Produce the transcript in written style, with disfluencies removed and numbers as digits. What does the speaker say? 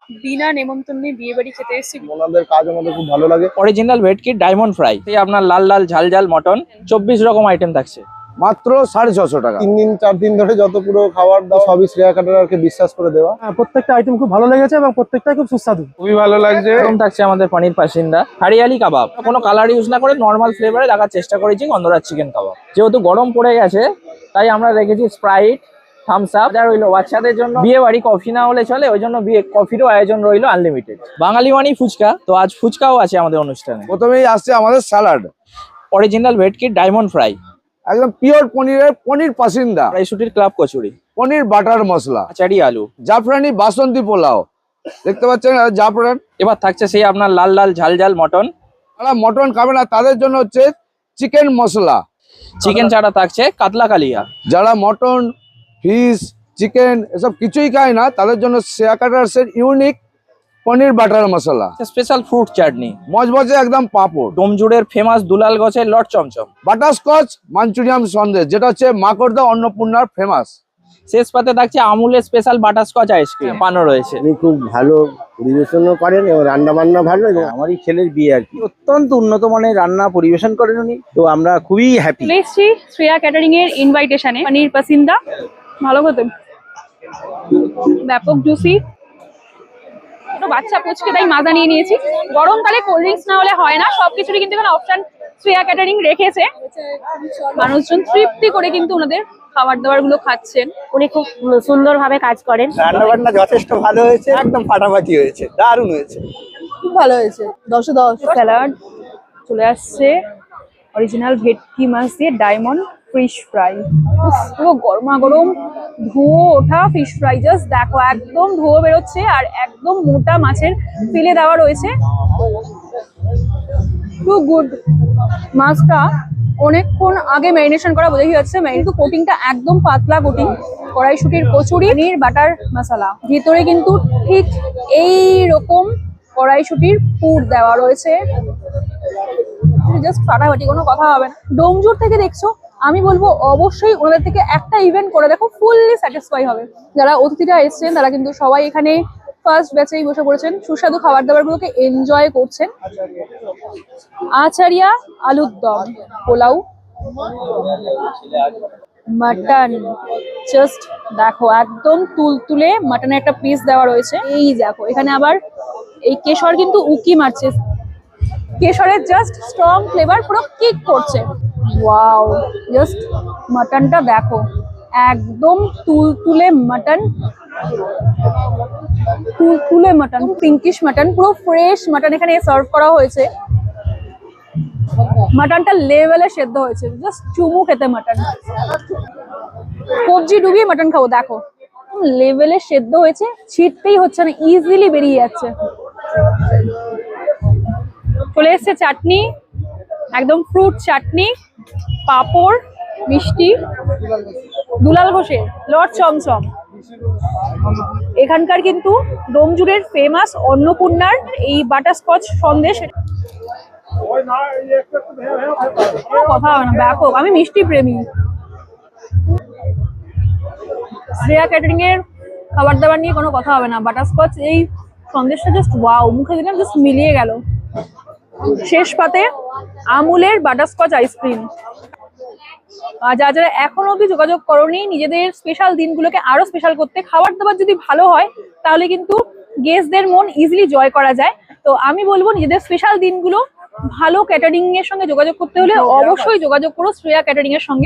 বিনা নেমন্তন্নে বিয়ে বাড়ি খেতে এসেছি। ওনাদের কাজ আমাদের খুব ভালো লাগে। অরিজিনাল ভেটকি ডায়মন্ড ফ্রাই, এই আপনার লাল লাল ঝাল ঝাল মটন, 24 রকম আইটেম থাকছে মাত্র 650 টাকা। 3 দিন 4 দিন ধরে যত পুরো খাবার দাওয়া সবই শ্রেয়া ক্যাটারারকে বিশ্বাস করে দেওয়া। প্রত্যেকটা আইটেম খুব ভালো লেগেছে এবং প্রত্যেকটাই খুব সুস্বাদু। খুবই ভালো লাগছে। এরকম থাকছে আমাদের পনির পাসিন্দা, হারিয়ালি কাবাব, কোনো কালার ইউজ না করে নর্মাল ফ্লেভারে রাখার চেষ্টা করেছি গন্ধরাজ চিকেন কাবাব। যেহেতু গরম পড়ে গেছে তাই আমরা রেখেছি স্প্রাইট, থামস আপ। যা রইলো বাচ্চাদের জন্য বিয়ে বাড়ি কফি না হলে চলে, ওই জন্য বিয়ে কফিরও আয়োজন রইলো আনলিমিটেড। বাঙালি মানি ফুচকা, তো আজ ফুচকাও আছে আমাদের অনুষ্ঠানে। প্রথমেই আসছে আমাদের স্যালাড, অরিজিনাল ভেটকি ডায়মন্ড ফ্রাই, একদম পিওর পনিরের পনির পাসিন্দা, কড়াইশুটির ক্লাব কচুরি, পনির বাটার মশলা, চারি আলু, জাফরানি বাসন্তী পোলাও, দেখতে পাচ্ছেন জাফরান। এবার থাকছে সেই আপনার লাল লাল ঝাল ঝাল মটন। যারা মটন খাবে না তাদের জন্য হচ্ছে চিকেন মশলা, চিকেন ছাড়া থাকছে কাতলা কালিয়া। যারা মটন, ফিশ, চিকেন এসব কিছুই খায় না তাদের জন্য শ্রেয়া ক্যাটারার্সের ইউনিক পনির বাটার মশলা, স্পেশাল ফ্রুট চাটনি, মজমজে একদম পাঁপড়, ডোমজুড়ের ফেমাস দুলাল গছের লট চমচম, বাটারস্কচ মাঞ্চুরিয়ান সন্দেশ যেটা হচ্ছে মাকড়দা অন্নপূর্ণার ফেমাস। শেষ পাতে থাকছে আমুলের স্পেশাল বাটারস্কচ আইসক্রিম পানো রয়েছে। উনি খুব ভালো পরিবেশনও করেন এবং রান্না বান্না ভালো, এবং আমারই ছেলের বিয়ে আর কি, অত্যন্ত উন্নত মানের রান্না পরিবেশন করেন উনি, তো আমরা খুবই হ্যাপি। চলে এসেছি শ্রেয়া ক্যাটারিং এর ইনভাইটেশনে। পনির পাসিন্দা ভালো হতো, ব্যাপক জুসি। ছোট বাচ্চা পুচকে তাই মাজা নিয়ে নিয়েছি। গরমকালে কোল্ড ড্রিঙ্কস না হলে হয় না, সবকিছুরই কিন্তু এখানে অপশন শ্রেয়া ক্যাটারিং রেখেছে। মানুষজন তৃপ্তি করে কিন্তু ওনাদের খাবার দাবার গুলো খাচ্ছেন। উনি খুব সুন্দরভাবে কাজ করেন। রান্না বান্না যথেষ্ট ভালো হয়েছে, একদম ফাটাফাটি হয়েছে, দারুণ হয়েছে। খুব ভালো হয়েছে, 10 10। স্যালাড চলে আসছে, অরিজিনাল ভেটকি মাছ দিয়ে ডায়মন্ড ফিশ ফ্রাই, পুরো গরমা গরম ধুয়ো ওঠা ফিশ ফ্রাই। জাস্ট দেখো, একদম ধুয়ো বেরোচ্ছে আর একদম মোটা মাছের ফিলে দেওয়া রয়েছে। Too good. মাছটা অনেকক্ষণ আগে ম্যারিনেশন করা বোঝাই যাচ্ছে, কিন্তু কোটিংটা একদম পাতলা কোটিং। কড়াইশুটির কচুরি, পনির বাটার মশলা, ভিতরে কিন্তু ঠিক এই রকম কড়াইশুটির পুর দেওয়া রয়েছে। জাস্ট ফাটাফাটি, কোনো কথা হবে না। ডোমজুর থেকে দেখছো, আমি বলবো অবশ্যই ওনাদের থেকে একটা ইভেন্ট করে দেখো, ফুললি স্যাটিসফাই হবে। যারা অতিথিরা এসেছেন তারা কিন্তু সবাই এখানে ফার্স্ট ব্যাচেই বসে পড়েছেন, সুস্বাদু খাবার দাবার গুলোকে এনজয় করছেন। আচারিয়া আলুর দম, পোলাও, মাটন, জাস্ট দেখো একদম তুলতুলে মাটনের একটা পিস দেওয়া রয়েছে। এই দেখো এখানে আবার এই কেশর কিন্তু উকি মারছে, কেশরের জাস্ট স্ট্রং ফ্লেভার পুরো কিক করছে। ওয়াও, জাস্ট মাটনটা দেখো, একদম তুলতুলে মাটন, তুলতুলে মাটন, পিঙ্কিশ মাটন, পুরো ফ্রেশ মাটন এখানে সার্ভ করা হয়েছে। মাটনটা লেভেলে সেদ্ধ হয়েছে, জাস্ট চুমু খেতে মাটন। সবজি ডুবিয়ে মাটন খাবো, দেখো লেভেলে সেদ্ধ হয়েছে, ছিটতেই হচ্ছে না, ইজিলি বেরিয়ে যাচ্ছে। চলে এসছে চাটনি, একদম ফ্রুট চাটনি, পাঁপড়, মিষ্টি, দুলাল ঘোষের লট চমচম। এখানকার কিন্তু ডোমজুড়ের ফেমাস অন্নপূর্ণার এই বাটারস্কচ সন্দেশ, কথা হবে না, ব্যাপক। আমি মিষ্টি প্রেমী। শ্রেয়া ক্যাটারিং এর খাবার দাবার নিয়ে কোনো কথা হবে না। বাটারস্কচ এই সন্দেশটা জাস্ট ওয়াও, মুখে দিলাম জাস্ট মিলিয়ে গেল। শেষ পাতে আমুলের বাটারস্কচ আইসক্রিম। যারা যারা এখনো অব্দি যোগাযোগ করোনি নিজেদের স্পেশাল দিনগুলোকে আরো স্পেশাল করতে, খাবার দাবার যদি ভালো হয় তাহলে কিন্তু গেস্টদের মন ইজিলি জয় করা যায়। তো আমি বলবো নিজেদের স্পেশাল দিনগুলো ভালো ক্যাটারিং এর সঙ্গে যোগাযোগ করতে হলে অবশ্যই যোগাযোগ করো শ্রেয়া ক্যাটারিং এর সঙ্গে।